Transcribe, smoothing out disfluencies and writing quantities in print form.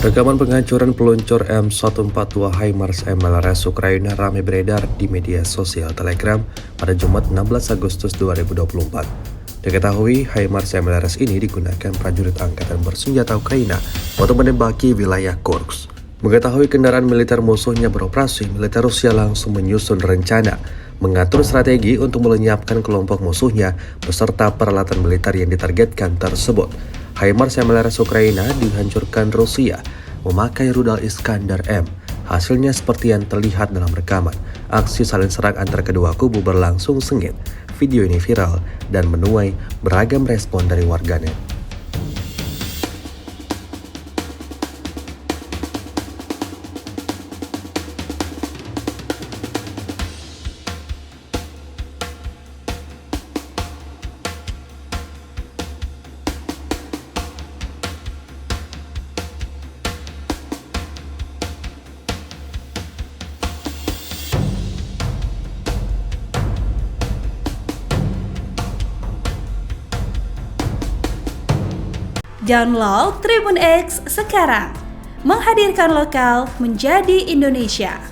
Rekaman penghancuran peluncur M142 HIMARS MLRS Ukraina ramai beredar di media sosial Telegram pada Jumat 16 Agustus 2024. Diketahui HIMARS MLRS ini digunakan prajurit angkatan bersenjata Ukraina untuk menembaki wilayah Kursk. Mengetahui kendaraan militer musuhnya beroperasi, militer Rusia langsung menyusun rencana mengatur strategi untuk melenyapkan kelompok musuhnya beserta peralatan militer yang ditargetkan tersebut. HIMARS MLRS Ukraina dihancurkan Rusia memakai rudal Iskander M. Hasilnya seperti yang terlihat dalam rekaman. Aksi saling serang antara kedua kubu berlangsung sengit. Video ini viral dan menuai beragam respon dari warganet. Download Tribun X sekarang, menghadirkan lokal menjadi Indonesia.